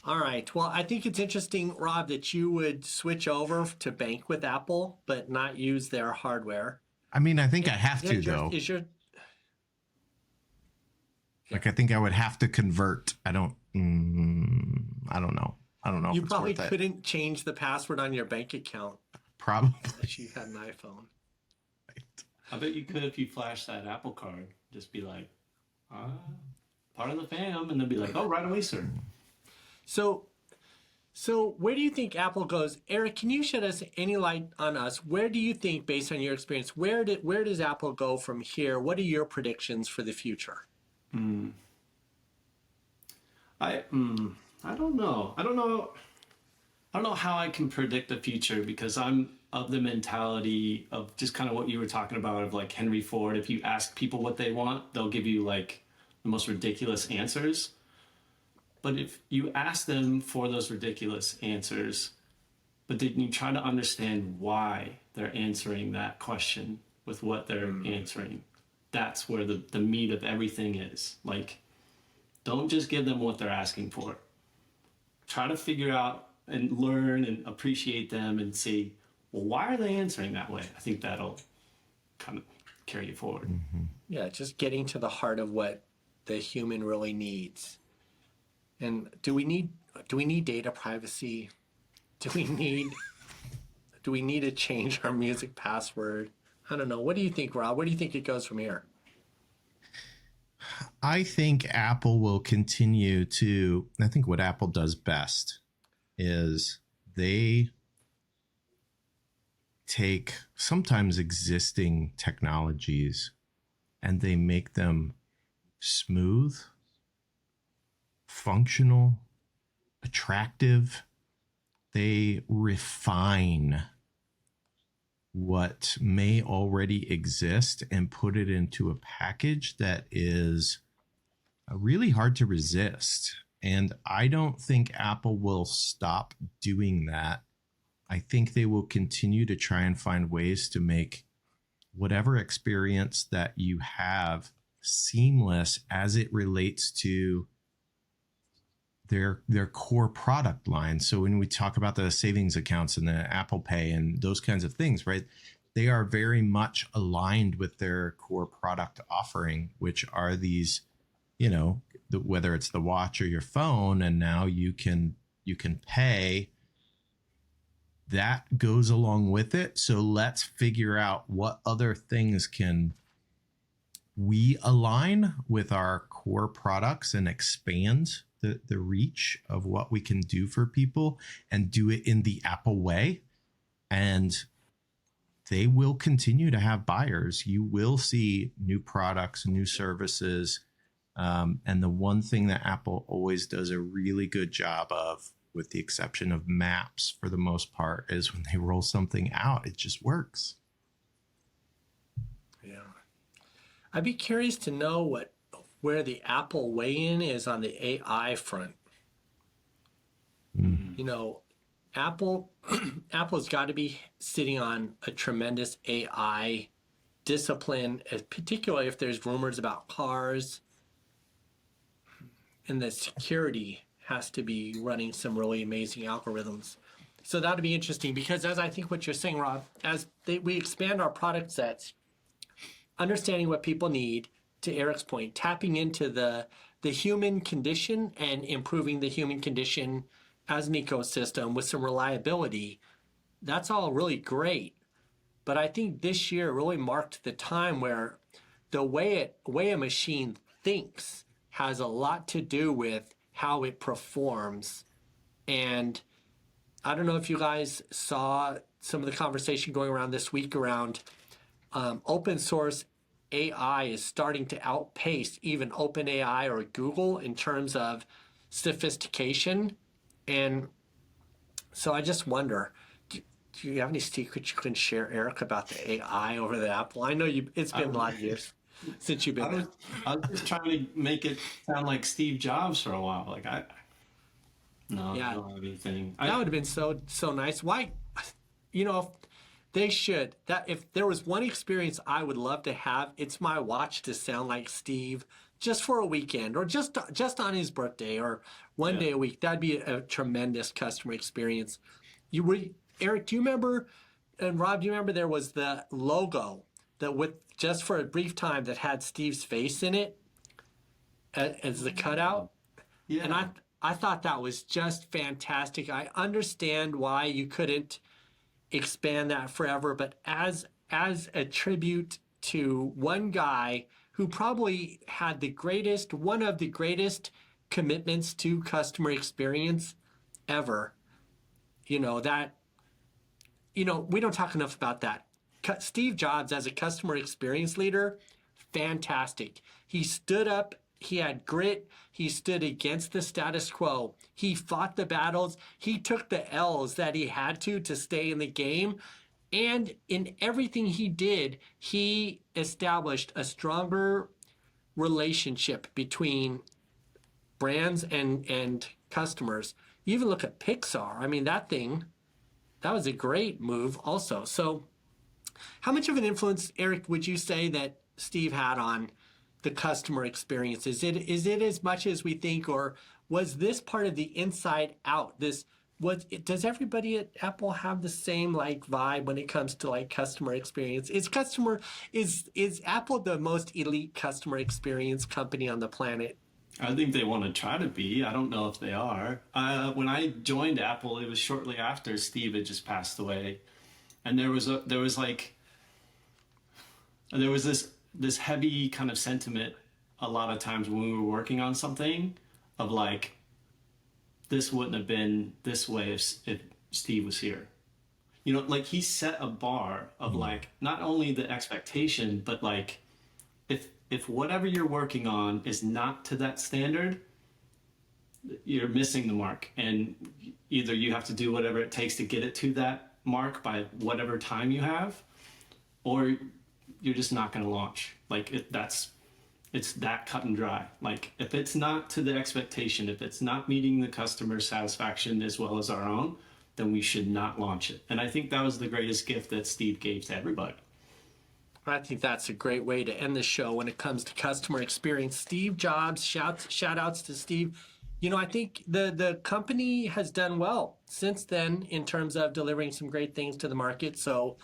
All right. Well, I think it's interesting, Rob, that you would switch over to bank with Apple, but not use their hardware. I mean, I think I have to, though. Like, I think I would have to convert. I don't know. You probably couldn't change the password on your bank account. Probably. If you had an iPhone. I bet you could if you flash that Apple card. Just be like, part of the fam, and they'll be like, oh, right away, sir. So where do you think Apple goes? Eric, can you shed us any light on us? Where do you think, based on your experience, where does Apple go from here? What are your predictions for the future? I don't know. I don't know how I can predict the future because I'm of the mentality of just kind of what you were talking about of like Henry Ford. If you ask people what they want, they'll give you like the most ridiculous answers. But if you ask them for those ridiculous answers, but then you try to understand why they're answering that question with what they're answering, that's where the meat of everything is. Like, don't just give them what they're asking for. Try to figure out and learn and appreciate them and see, well, why are they answering that way? I think that'll kind of carry you forward. Yeah, just getting to the heart of what the human really needs. And do we need data privacy? Do we need to change our music password? I don't know. What do you think, Rob? Where do you think it goes from here? I think Apple will continue to. I think what Apple does best is they take sometimes existing technologies and they make them smooth, functional, attractive. They refine what may already exist and put it into a package that is really hard to resist. And I don't think Apple will stop doing that. I think they will continue to try and find ways to make whatever experience that you have seamless as it relates to their core product line. So when we talk about the savings accounts and the Apple Pay and those kinds of things, right? They are very much aligned with their core product offering, which are these, whether it's the watch or your phone, and now you can pay. That goes along with it. So let's figure out what other things can we align with our core products and expand the reach of what we can do for people and do it in the Apple way. And they will continue to have buyers. You will see new products, new services. And the one thing that Apple always does a really good job of, with the exception of maps for the most part, is when they roll something out, it just works. Yeah. I'd be curious to know where the Apple weigh-in is on the AI front. You know, Apple's got to be sitting on a tremendous AI discipline, particularly if there's rumors about cars, and the security has to be running some really amazing algorithms. So that'd be interesting, because as I think what you're saying, Rob, we expand our product sets, understanding what people need, to Eric's point, tapping into the human condition and improving the human condition as an ecosystem with some reliability, that's all really great. But I think this year really marked the time where the way a machine thinks has a lot to do with how it performs. And I don't know if you guys saw some of the conversation going around this week around open source AI is starting to outpace even OpenAI or Google in terms of sophistication. And so I just wonder, do you have any secrets you can share, Eric, about the AI over the Apple? I know it's been a lot of years since you've been there. I was just trying to make it sound like Steve Jobs for a while. Like I don't have anything. That would have been so nice. Why, you know, they should. If there was one experience I would love to have, it's my watch to sound like Steve just for a weekend, or just on his birthday, or one day a week. That'd be a tremendous customer experience. Eric, do you remember, and Rob, do you remember there was the logo that just for a brief time that had Steve's face in it as the cutout? Yeah. And I thought that was just fantastic. I understand why you couldn't expand that forever, but as a tribute to one guy who probably had one of the greatest commitments to customer experience ever, we don't talk enough about that. Steve Jobs as a customer experience leader, fantastic. He stood up, he had grit, he stood against the status quo. He fought the battles, he took the L's that he had to stay in the game. And in everything he did, he established a stronger relationship between brands and customers. You even look at Pixar. I mean, that was a great move also. So how much of an influence, Eric, would you say that Steve had on the customer experience? Is it as much as we think, or was this part of the inside out? Does everybody at Apple have the same vibe when it comes to customer experience? Is Apple the most elite customer experience company on the planet? I think they want to try to be. I don't know if they are. When I joined Apple, it was shortly after Steve had just passed away, and there was this heavy kind of sentiment a lot of times when we were working on something of this wouldn't have been this way if Steve was here. He set a bar of not only the expectation, but if whatever you're working on is not to that standard, you're missing the mark. And either you have to do whatever it takes to get it to that mark by whatever time you have, or you're just not going to launch. It's that cut and dry. If it's not to the expectation, if it's not meeting the customer satisfaction as well as our own, then we should not launch it. And I think that was the greatest gift that Steve gave to everybody. I think that's a great way to end the show when it comes to customer experience. Steve Jobs, shout outs to Steve. I think the company has done well since then in terms of delivering some great things to the market. So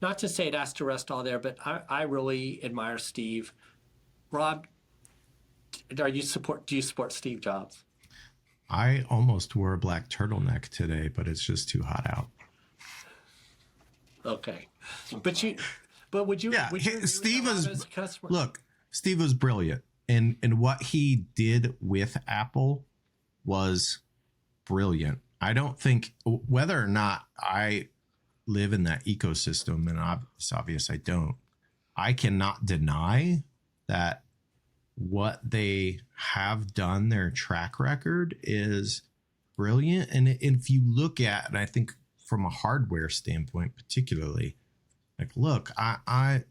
not to say it has to rest all there, but I really admire Steve. Rob, do you support Steve Jobs? I almost wore a black turtleneck today, but it's just too hot out. Okay, but would you? Yeah, would you Steve is. as a customer? Look, Steve was brilliant. And what he did with Apple was brilliant. I don't think, whether or not I live in that ecosystem, and it's obvious I don't, I cannot deny that what they have done, their track record is brilliant. And if you look at, and I think from a hardware standpoint, particularly, like, look, I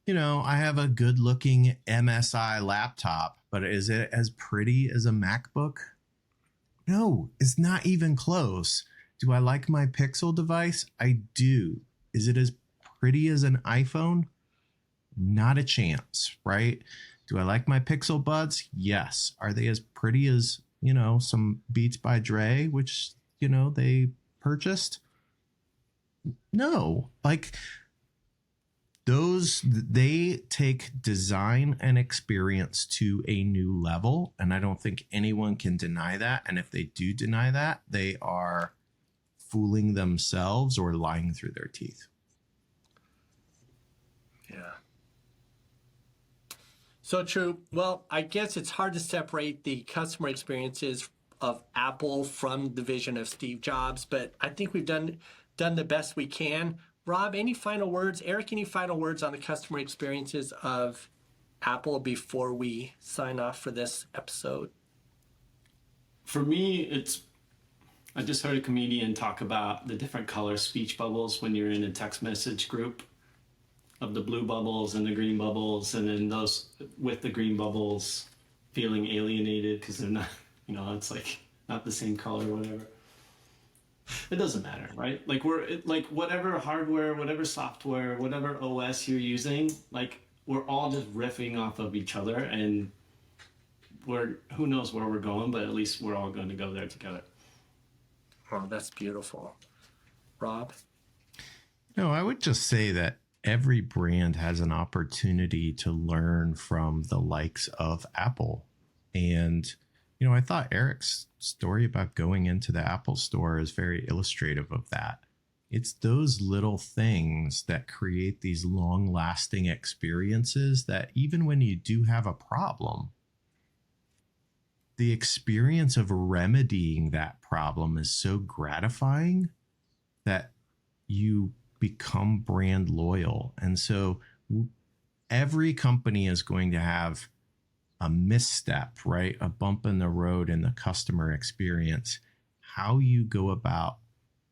have a good looking MSI laptop, but is it as pretty as a MacBook? No, it's not even close. Do I like my Pixel device? I do. Is it as pretty as an iPhone? Not a chance, right? Do I like my Pixel Buds? Yes. Are they as pretty as, some Beats by Dre, which, they purchased? No. Like, they take design and experience to a new level, and I don't think anyone can deny that. And if they do deny that, they are fooling themselves or lying through their teeth. Yeah. So true. Well, I guess it's hard to separate the customer experiences of Apple from the vision of Steve Jobs, but I think we've done the best we can. Rob, any final words? Eric, any final words on the customer experiences of Apple before we sign off for this episode? For me, I just heard a comedian talk about the different color speech bubbles when you're in a text message group, of the blue bubbles and the green bubbles, and then those with the green bubbles feeling alienated because they're not, it's like not the same color or whatever. It doesn't matter, right? Like whatever hardware, whatever software, whatever OS you're using, like we're all just riffing off of each other, and who knows where we're going, but at least we're all going to go there together. Oh, that's beautiful. Rob? No, I would just say that every brand has an opportunity to learn from the likes of Apple. And, I thought Eric's story about going into the Apple store is very illustrative of that. It's those little things that create these long lasting experiences that even when you do have a problem, the experience of remedying that problem is so gratifying that you become brand loyal. And so every company is going to have a misstep, right? A bump in the road in the customer experience. How you go about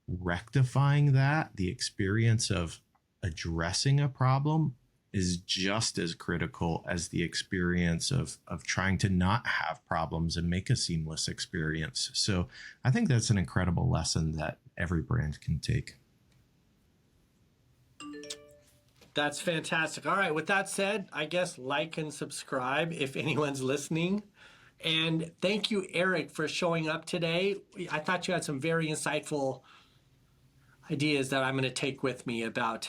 rectifying that, the experience of addressing a problem, is just as critical as the experience of trying to not have problems and make a seamless experience. So I think that's an incredible lesson that every brand can take. That's fantastic. All right. With that said, I guess like and subscribe if anyone's listening. And thank you, Eric, for showing up today. I thought you had some very insightful ideas that I'm going to take with me about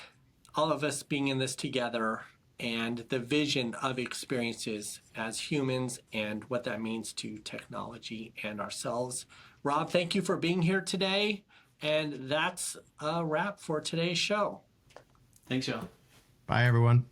all of us being in this together and the vision of experiences as humans and what that means to technology and ourselves. Rob, thank you for being here today. And that's a wrap for today's show. Thanks, y'all. Bye, everyone.